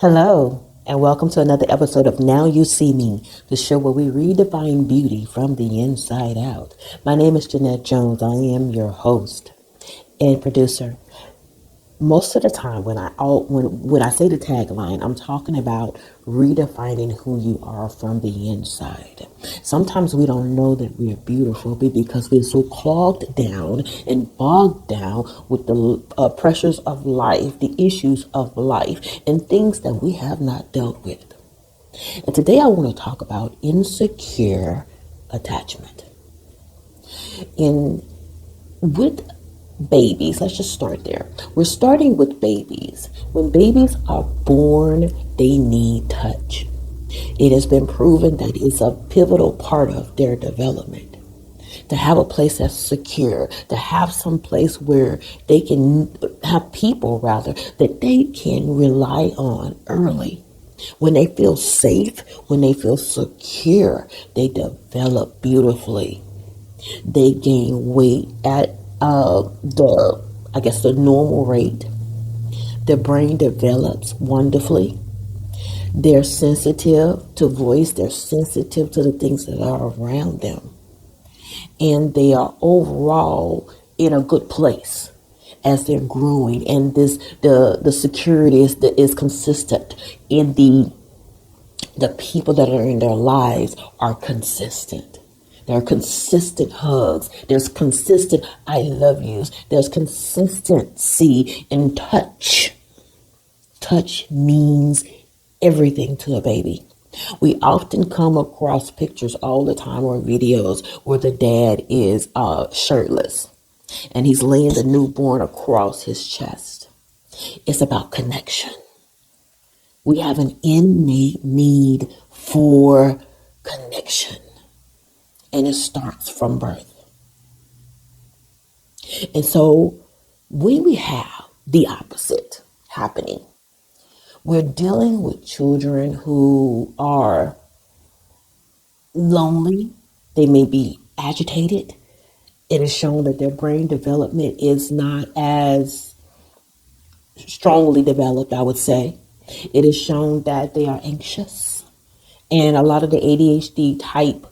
Hello, and welcome to another episode of Now You See Me, the show where we redefine beauty from the inside out. My name is Jeannette Jones. I am your host and producer. Most of the time, when I say the tagline, I'm talking about redefining who you are from the inside. Sometimes we don't know that we are beautiful because we're so clogged down and bogged down with the pressures of life, the issues of life, and things that we have not dealt with. And today I want to talk about insecure attachment. In with babies, let's just start there. We're starting with babies. When babies are born, they need touch. It has been proven that it's a pivotal part of their development. To have a place that's secure, to have some place where they can have people rather that they can rely on early. When they feel safe, when they feel secure, they develop beautifully. They gain weight at the normal rate. Their brain develops wonderfully. They're sensitive to voice. They're sensitive to the things that are around them. And they are overall in a good place as they're growing. And the security is consistent in the people that are in their lives are consistent. There are consistent hugs. There's consistent I love yous. There's consistency in touch. Touch means everything to a baby. We often come across pictures all the time or videos where the dad is shirtless and he's laying the newborn across his chest. It's about connection. We have an innate need for connection. And it starts from birth. And so when we have the opposite happening, we're dealing with children who are lonely. They may be agitated. It is shown that their brain development is not as strongly developed, I would say. It is shown that they are anxious. And a lot of the ADHD type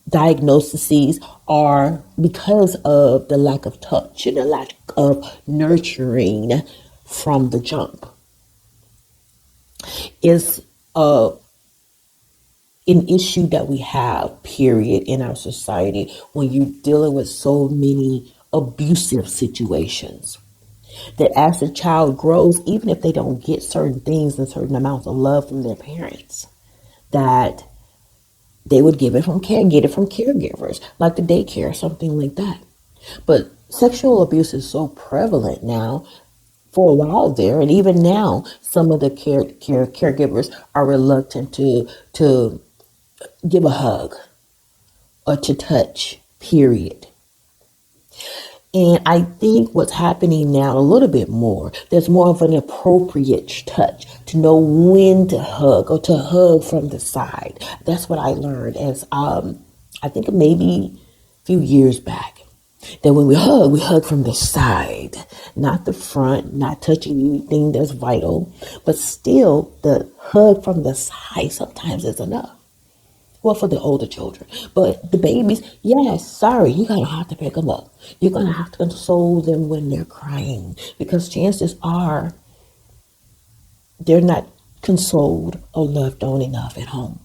diagnoses are because of the lack of touch and the lack of nurturing from the jump. Is an issue that we have, period, in our society when you're dealing with so many abusive situations. That as the child grows, even if they don't get certain things and certain amounts of love from their parents, that they would get it from caregivers, like the daycare, something like that. But sexual abuse is so prevalent now. For a while there, and even now, some of the caregivers are reluctant to give a hug or to touch. Period. And I think what's happening now a little bit more, there's more of an appropriate touch to know when to hug or to hug from the side. That's what I learned as I think maybe a few years back. That when we hug from the side, not the front, not touching anything that's vital, but still the hug from the side sometimes is enough. Well, for the older children. But the babies, yes, sorry, you're going to have to pick them up. You're going to have to console them when they're crying because chances are they're not consoled or loved on enough at home.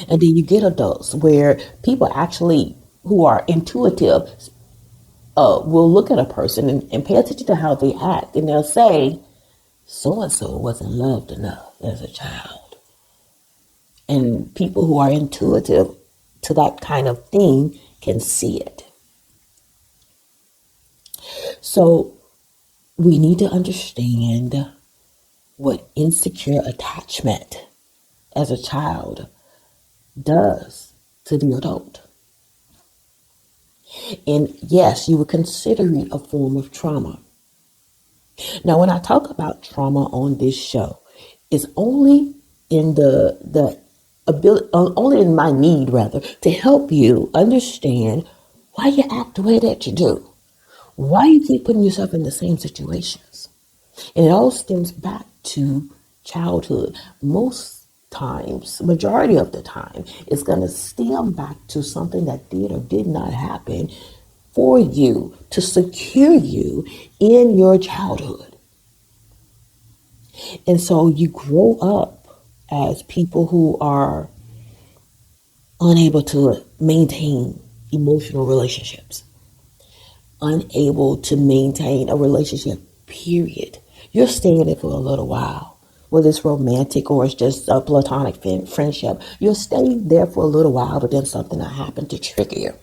And then you get adults where people actually who are intuitive will look at a person and pay attention to how they act. And they'll say, so-and-so wasn't loved enough as a child. And people who are intuitive to that kind of thing can see it. So we need to understand what insecure attachment as a child does to the adult. And yes, you would consider it a form of trauma. Now, when I talk about trauma on this show, it's only in the ability, only in my need rather, to help you understand why you act the way that you do, why you keep putting yourself in the same situations. And it all stems back to childhood, most times, majority of the time, is going to stem back to something that did or did not happen for you to secure you in your childhood. And so you grow up as people who are unable to maintain emotional relationships, unable to maintain a relationship, period. You're staying in it for a little while, whether it's romantic or it's just a platonic friendship. You'll stay there for a little while, but then something will happen to trigger you.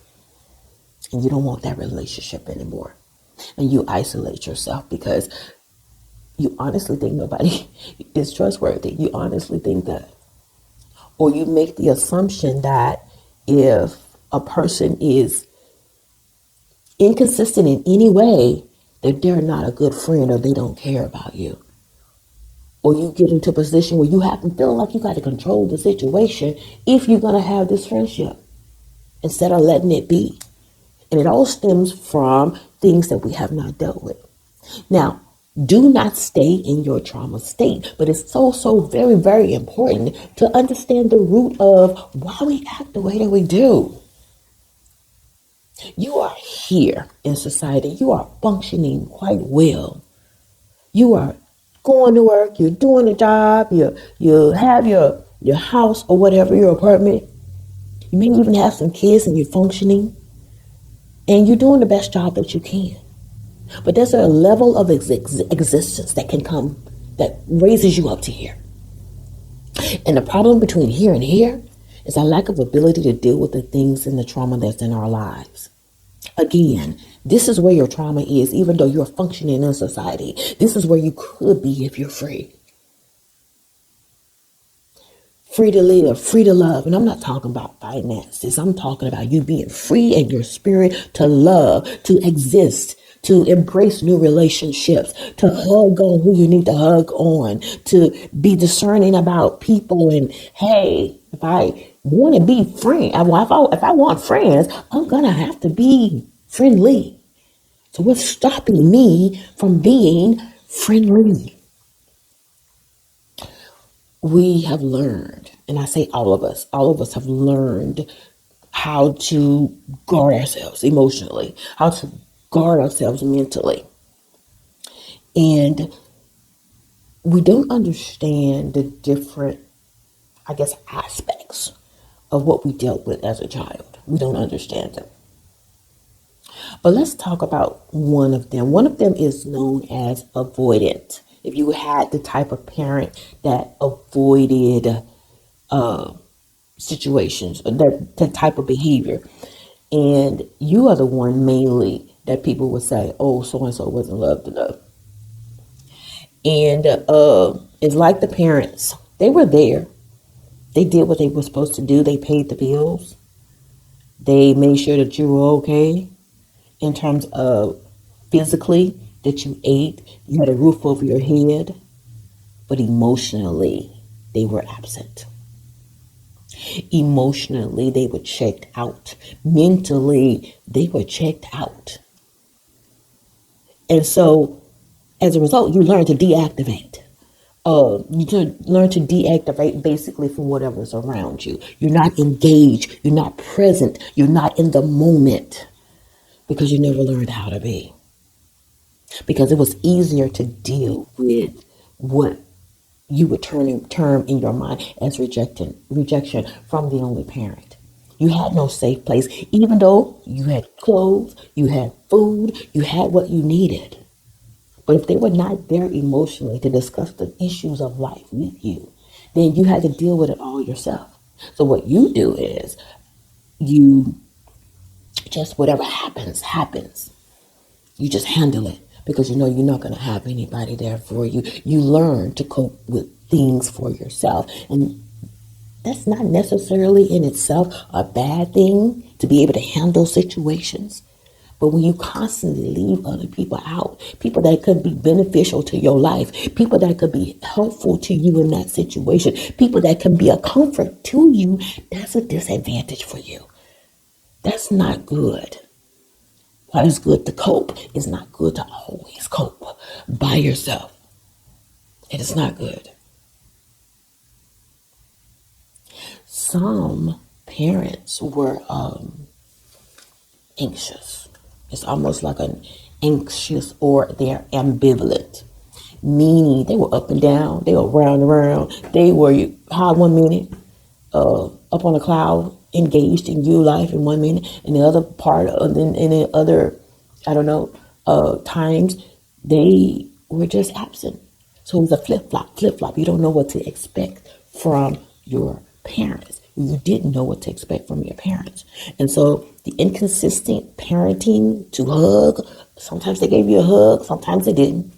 And you don't want that relationship anymore. And you isolate yourself because you honestly think nobody is trustworthy. You honestly think that. Or you make the assumption that if a person is inconsistent in any way, that they're not a good friend or they don't care about you. Or you get into a position where you have to feel like you got to control the situation if you're going to have this friendship instead of letting it be. And it all stems from things that we have not dealt with. Now, do not stay in your trauma state, but it's so very, very important to understand the root of why we act the way that we do. You are here in society. You are functioning quite well. You are going to work. You're doing a job. You have your house or whatever, your apartment. You may even have some kids and you're functioning. And you're doing the best job that you can. But there's a level of existence that can come that raises you up to here. And the problem between here and here is our lack of ability to deal with the things and the trauma that's in our lives. Again, this is where your trauma is, even though you're functioning in society. This is where you could be if you're free. Free to live, free to love. And I'm not talking about finances. I'm talking about you being free in your spirit to love, to exist, to embrace new relationships, to hug on who you need to hug on, to be discerning about people. And hey, if I want to be friend, if I want friends, I'm going to have to be friendly. So what's stopping me from being friendly? We have learned, and I say all of us have learned how to guard ourselves emotionally, how to guard ourselves mentally. And we don't understand the different, aspects of what we dealt with as a child. We don't understand them. But let's talk about one of them. One of them is known as avoidant. If you had the type of parent that avoided situations, that type of behavior, and you are the one mainly that people would say, oh, so-and-so wasn't loved enough. And it's like the parents. They were there. They did what they were supposed to do. They paid the bills. They made sure that you were okay in terms of physically, that you ate, you had a roof over your head, but emotionally, they were absent. Emotionally, they were checked out. Mentally, they were checked out. And so, as a result, you learn to deactivate. You learn to deactivate basically from whatever's around you. You're not engaged. You're not present. You're not in the moment because you never learned how to be. Because it was easier to deal with what you would term in your mind as rejection from the only parent. You had no safe place, even though you had clothes, you had food, you had what you needed. But if they were not there emotionally to discuss the issues of life with you, then you had to deal with it all yourself. So what you do is you just, whatever happens. You just handle it because you know you're not going to have anybody there for you. You learn to cope with things for yourself. And that's not necessarily in itself a bad thing, to be able to handle situations. But when you constantly leave other people out, people that could be beneficial to your life, people that could be helpful to you in that situation, people that can be a comfort to you, that's a disadvantage for you. That's not good. While it's good to cope, it's not good to always cope by yourself. It is not good. some parents were anxious. It's almost like an anxious, or they're ambivalent, meaning they were up and down, they were round and round. They were high 1 minute, up on a cloud, engaged in you life in 1 minute, and the other part, in the other, I don't know, times they were just absent. So it was a flip flop, flip flop. You don't know what to expect from your parents. You didn't know what to expect from your parents. And so the inconsistent parenting to hug, sometimes they gave you a hug, sometimes they didn't.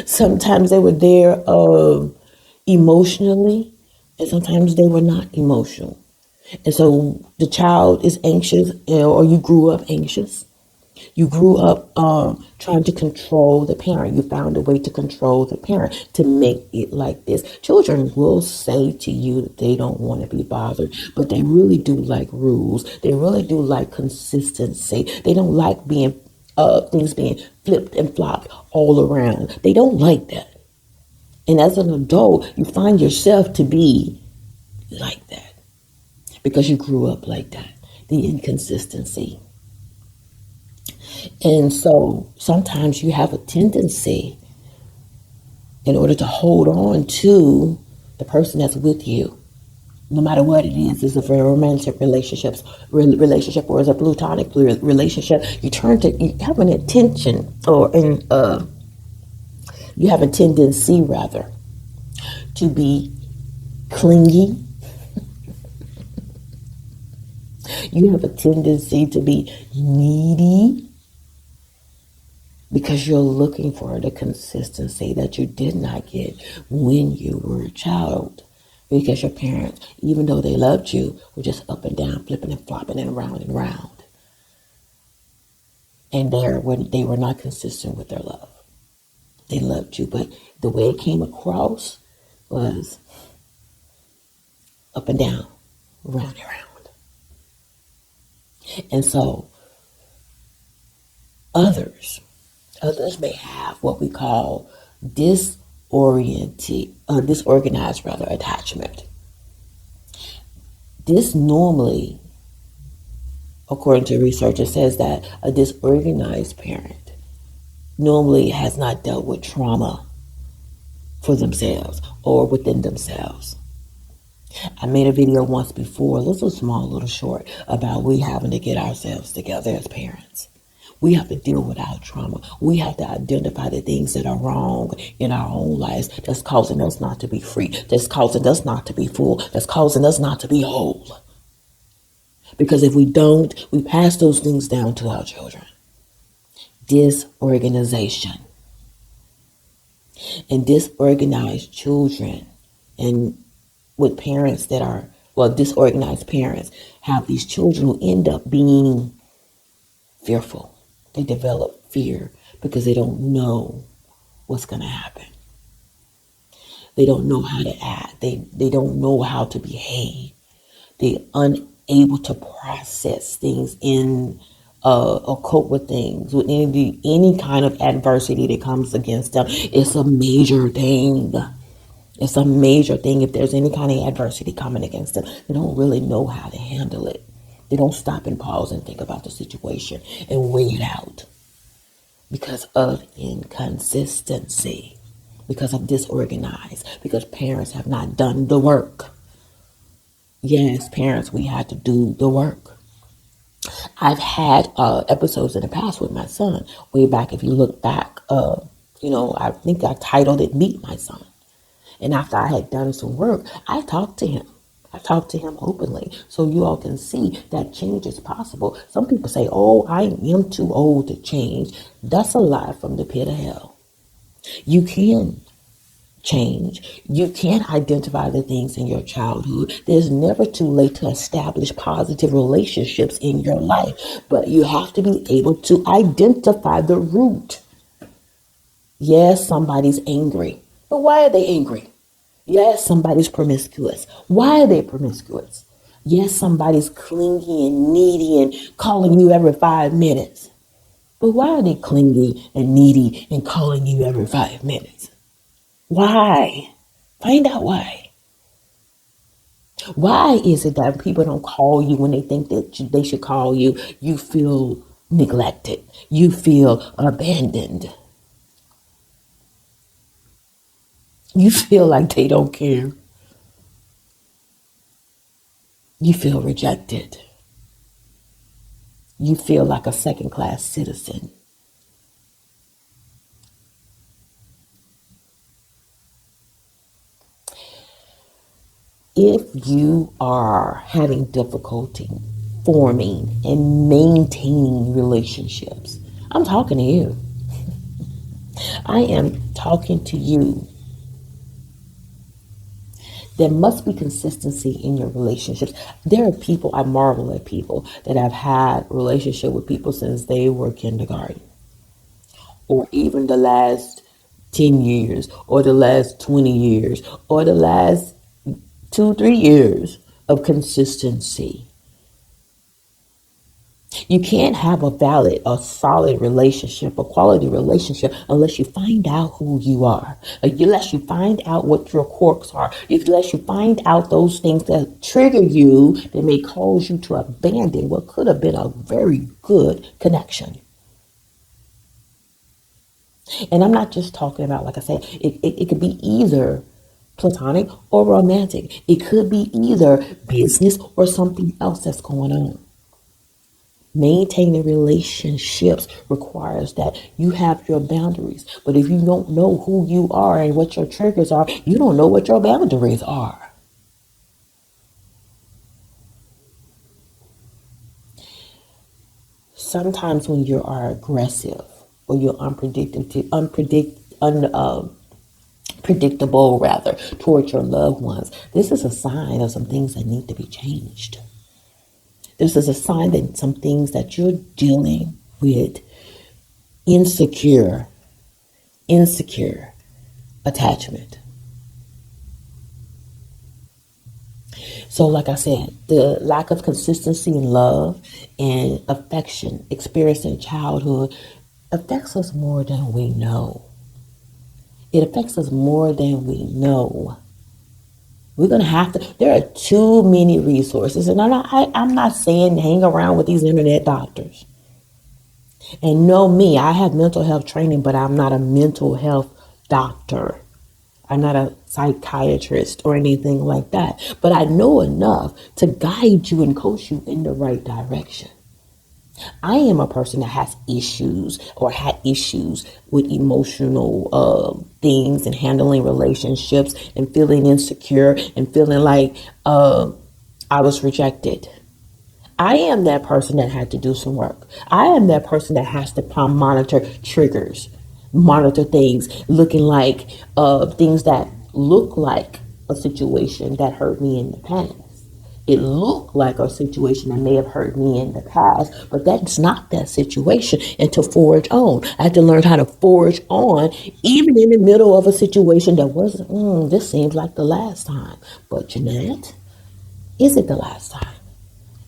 Sometimes they were there emotionally, and sometimes they were not emotional. And so the child is anxious, or you grew up anxious. You grew up trying to control the parent. You found a way to control the parent to make it like this. Children will say to you that they don't want to be bothered, but they really do like rules. They really do like consistency. They don't like being things being flipped and flopped all around. They don't like that. And as an adult, you find yourself to be like that because you grew up like that. The inconsistency. And so sometimes you have a tendency, in order to hold on to the person that's with you, no matter what it is a very romantic relationship, or is a platonic relationship, you have an intention, you have a tendency rather to be clingy. You have a tendency to be needy, because you're looking for the consistency that you did not get when you were a child. Because your parents, even though they loved you, were just up and down, flipping and flopping and round and round. And they were not consistent with their love. They loved you, but the way it came across was up and down, round and round. And so others may have what we call disorganized attachment. This normally, according to research, it says that a disorganized parent normally has not dealt with trauma for themselves or within themselves. I made a video once before, a little small, a little short, about we having to get ourselves together as parents. We have to deal with our trauma. We have to identify the things that are wrong in our own lives that's causing us not to be free, that's causing us not to be full, that's causing us not to be whole. Because if we don't, we pass those things down to our children. Disorganization. And disorganized children, and with parents that are, disorganized parents have these children who end up being fearful. They develop fear because they don't know what's going to happen. They don't know how to act. They don't know how to behave. They're unable to process things or cope with things, with any kind of adversity that comes against them. It's a major thing. It's a major thing. If there's any kind of adversity coming against them, they don't really know how to handle it. They don't stop and pause and think about the situation and weigh it out because of inconsistency, because of disorganized, because parents have not done the work. Yes, parents, we had to do the work. I've had episodes in the past with my son, way back. If you look back, I think I titled it Meet My Son. And after I had done some work, I talked to him. I talked to him openly so you all can see that change is possible. Some people say, oh, I am too old to change. That's a lie from the pit of hell. You can change. You can identify the things in your childhood. There's never too late to establish positive relationships in your life, but you have to be able to identify the root. Yes, somebody's angry, but why are they angry? Yes, somebody's promiscuous. Why are they promiscuous? Yes, somebody's clingy and needy and calling you every 5 minutes. But why are they clingy and needy and calling you every 5 minutes? Why? Find out why. Why is it that people don't call you when they think that they should call you? You feel neglected. You feel abandoned. You feel like they don't care. You feel rejected. You feel like a second class citizen. If you are having difficulty forming and maintaining relationships, I'm talking to you. I am talking to you. There must be consistency in your relationships. There are people, I marvel at people that have had relationship with people since they were kindergarten, or even the last 10 years, or the last 20 years, or the last 2, 3 years of consistency. You can't have a valid, a solid relationship, a quality relationship unless you find out who you are, unless you find out what your quirks are, unless you find out those things that trigger you that may cause you to abandon what could have been a very good connection. And I'm not just talking about, like I said, it could be either platonic or romantic. It could be either business or something else that's going on. Maintaining relationships requires that you have your boundaries. But if you don't know who you are and what your triggers are, you don't know what your boundaries are. Sometimes when you are aggressive or you're predictable rather towards your loved ones, this is a sign of some things that need to be changed. This is a sign that some things that you're dealing with insecure attachment. So, like I said, the lack of consistency in love and affection experienced in childhood affects us more than we know. It affects us more than we know. We're going to have to, there are too many resources. And I'm not saying hang around with these internet doctors. And know me, I have mental health training, but I'm not a mental health doctor. I'm not a psychiatrist or anything like that. But I know enough to guide you and coach you in the right direction. I am a person that has issues or had issues with emotional things and handling relationships and feeling insecure and feeling like I was rejected. I am that person that had to do some work. I am that person that has to monitor triggers, monitor things, looking like things that look like a situation that hurt me in the past. It looked like a situation that may have hurt me in the past, but that's not that situation. And to forge on, I had to learn how to forge on, even in the middle of a situation that wasn't, this seems like the last time. But Jeannette, is it the last time?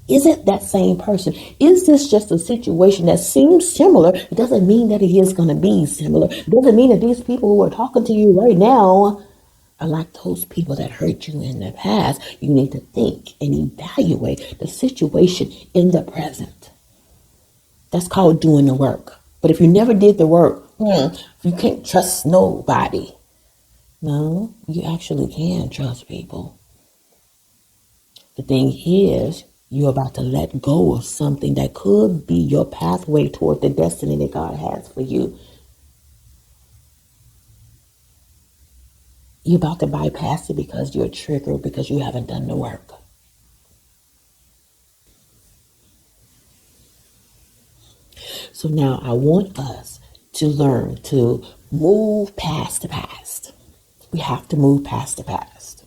Is it that same person? Is this just a situation that seems similar? It doesn't mean that it is going to be similar. It doesn't mean that these people who are talking to you right now are like those people that hurt you in the past. You need to think and evaluate the situation in the present. That's called doing the work. But if you never did the work, you can't trust nobody. No, you actually can trust people. The thing is, you're about to let go of something that could be your pathway toward the destiny that God has for you. You're about to bypass it because you're triggered because you haven't done the work. So now I want us to learn to move past the past. We have to move past the past.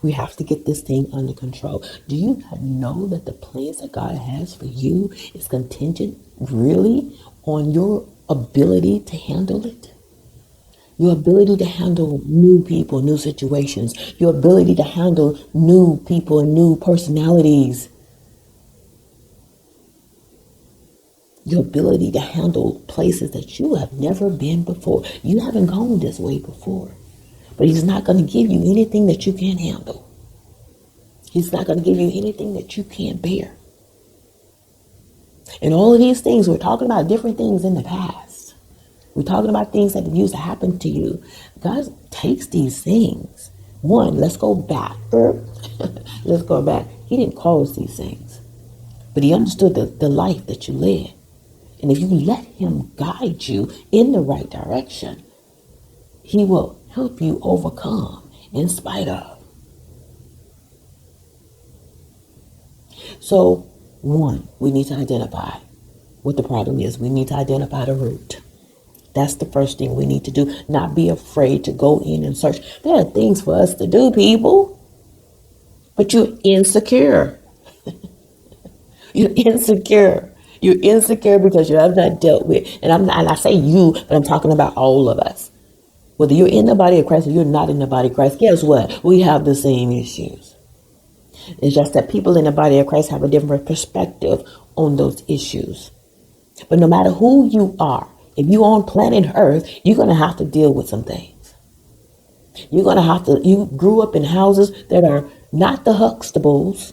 We have to get this thing under control. Do you not know that the plans that God has for you is contingent really on your ability to handle it? Your ability to handle new people, new situations. Your ability to handle new people and new personalities. Your ability to handle places that you have never been before. You haven't gone this way before. But he's not going to give you anything that you can't handle. He's not going to give you anything that you can't bear. And all of these things, we're talking about different things in the past. We're talking about things that used to happen to you. God takes these things. One, let's go back. Let's go back. He didn't cause these things, but he understood the life that you led. And if you let him guide you in the right direction, he will help you overcome in spite of. So, one, we need to identify what the problem is. We need to identify the root. That's the first thing we need to do. Not be afraid to go in and search. There are things for us to do, people. But you're insecure. You're insecure. You're insecure because you have not dealt with, and I say you, but I'm talking about all of us. Whether you're in the body of Christ or you're not in the body of Christ, guess what? We have the same issues. It's just that people in the body of Christ have a different perspective on those issues. But no matter who you are, if you're on planet Earth, you're going to have to deal with some things. You're going to have to, you grew up in houses that are not the Huxtables,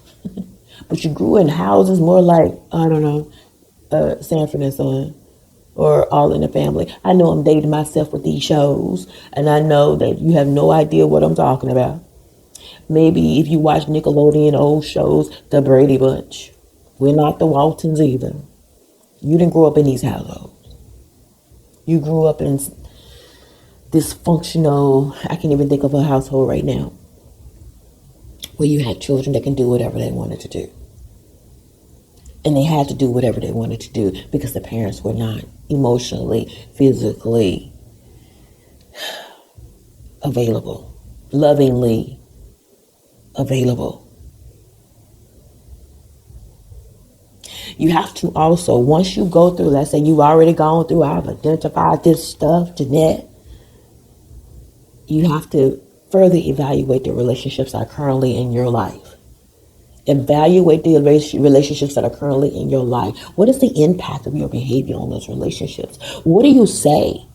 but you grew in houses more like, I don't know, Sanford and Son, or All in the Family. I know I'm dating myself with these shows, and I know that you have no idea what I'm talking about. Maybe if you watch Nickelodeon old shows, The Brady Bunch. We're not the Waltons either. You didn't grow up in these households. You grew up in dysfunctional, I can't even think of a household right now, where you had children that can do whatever they wanted to do. And they had to do whatever they wanted to do because the parents were not emotionally, physically available, lovingly available. You have to also, once you go through, let's say you've already gone through, I've identified this stuff, Jeannette, you have to further evaluate the relationships that are currently in your life. Evaluate the relationships that are currently in your life. What is the impact of your behavior on those relationships? What do you say?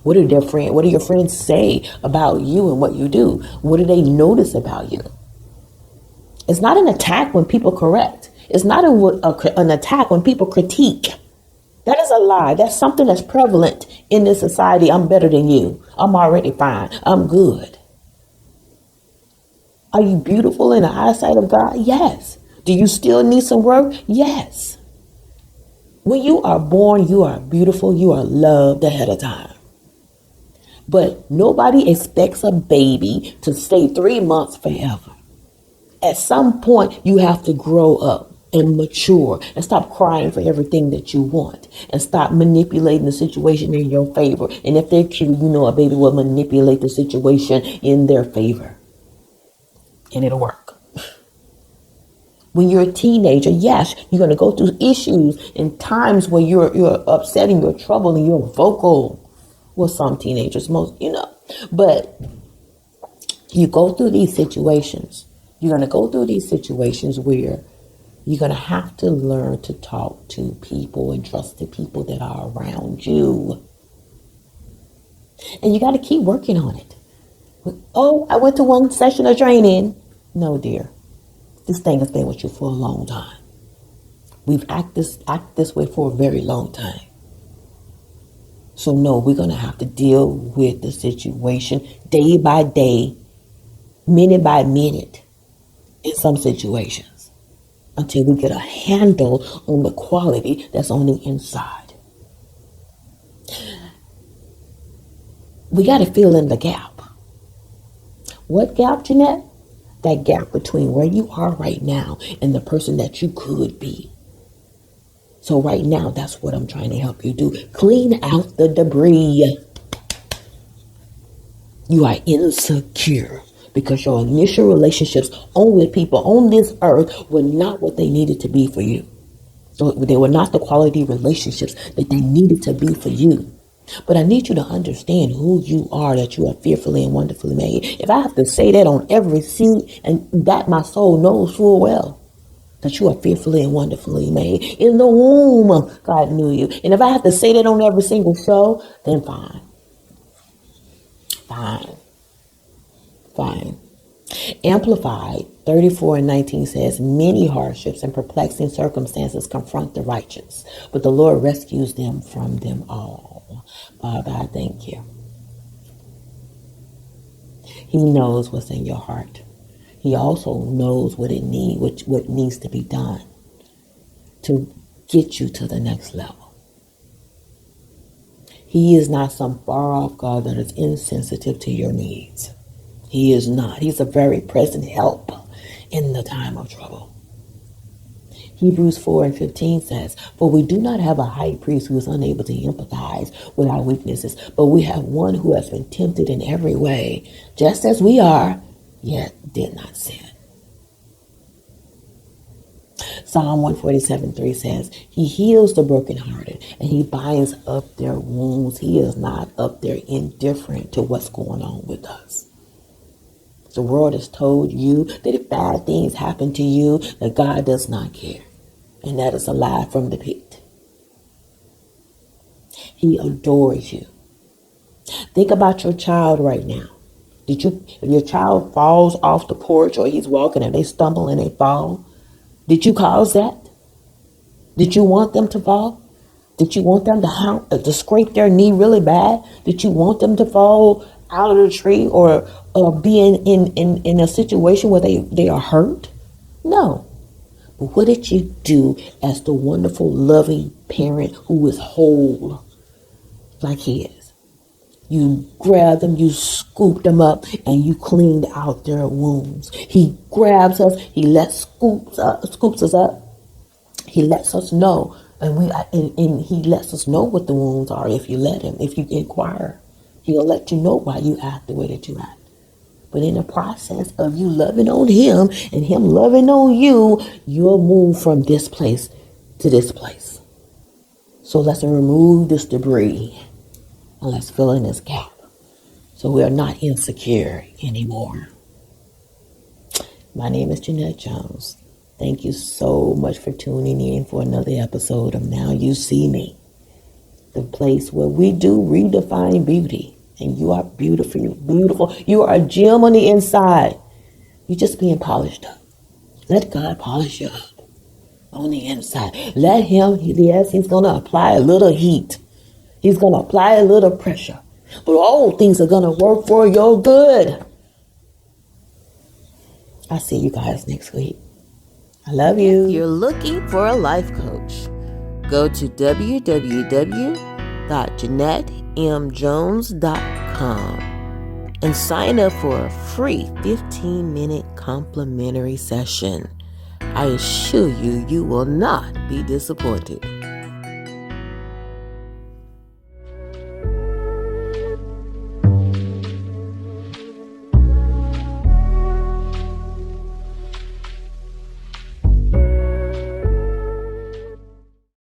What do your friends say about you and what you do? What do they notice about you? It's not an attack when people correct. It's not an attack when people critique. That is a lie. That's something that's prevalent in this society. I'm better than you. I'm already fine. I'm good. Are you beautiful in the eyesight of God? Yes. Do you still need some work? Yes. When you are born, you are beautiful. You are loved ahead of time. But nobody expects a baby to stay 3 months forever. At some point, you have to grow up and mature and stop crying for everything that you want and stop manipulating the situation in your favor. And if they're cute, you know a baby will manipulate the situation in their favor. And it'll work. When you're a teenager, yes, you're going to go through issues and times where you're upset and you're troubled and you're vocal. Well, some teenagers, most, but you go through these situations. You're going to go through these situations where you're going to have to learn to talk to people and trust the people that are around you. And you got to keep working on it. Oh, I went to one session of training. No, dear. This thing has been with you for a long time. We've acted this way for a very long time. So no, we're going to have to deal with the situation day by day, minute by minute in some situations until we get a handle on the quality that's on the inside. We got to fill in the gap. What gap, Jeannette? That gap between where you are right now and the person that you could be. So right now, that's what I'm trying to help you do. Clean out the debris. You are insecure because your initial relationships with people on this earth were not what they needed to be for you. So they were not the quality relationships that they needed to be for you. But I need you to understand who you are, that you are fearfully and wonderfully made. If I have to say that on every seat, and that my soul knows full well, that you are fearfully and wonderfully made. In the womb, God knew you. And if I have to say that on every single show, then fine. Fine. Amplified 34:19 says, many hardships and perplexing circumstances confront the righteous, but the Lord rescues them from them all. Father, I thank you. He knows what's in your heart. He also knows what needs to be done to get you to the next level. He is not some far off God that is insensitive to your needs. He is not. He's a very present help in the time of trouble. Hebrews 4:15 says, for we do not have a high priest who is unable to empathize with our weaknesses, but we have one who has been tempted in every way, just as we are, yet did not sin. Psalm 147:3 says, he heals the brokenhearted and he binds up their wounds. He is not up there indifferent to what's going on with us. The world has told you that if bad things happen to you, that God does not care. And that is a lie from the pit. He adores you. Think about your child right now. If your child falls off the porch or he's walking and they stumble and they fall, did you cause that? Did you want them to fall? Did you want them to scrape their knee really bad? Did you want them to fall out of the tree or be in a situation where they are hurt? No. But what did you do as the wonderful, loving parent who is whole like he is? You grabbed them, you scooped them up, and you cleaned out their wounds. He grabs us, he scoops us up. He lets us know, and he lets us know what the wounds are if you let him, if you inquire. He'll let you know why you act the way that you act. But in the process of you loving on him and him loving on you, you'll move from this place to this place. So let's remove this debris and let's fill in this gap so we are not insecure anymore. My name is Jeannette Jones. Thank you so much for tuning in for another episode of Now You See Me, the place where we do redefine beauty. And you are beautiful, beautiful. You are a gem on the inside. You're just being polished up. Let God polish you up on the inside. Let him, yes, he's going to apply a little heat. He's going to apply a little pressure. But all things are going to work for your good. I'll see you guys next week. I love you. If you're looking for a life coach, go to www.JeannetteMJones.com and sign up for a free 15-minute complimentary session. I assure you, you will not be disappointed.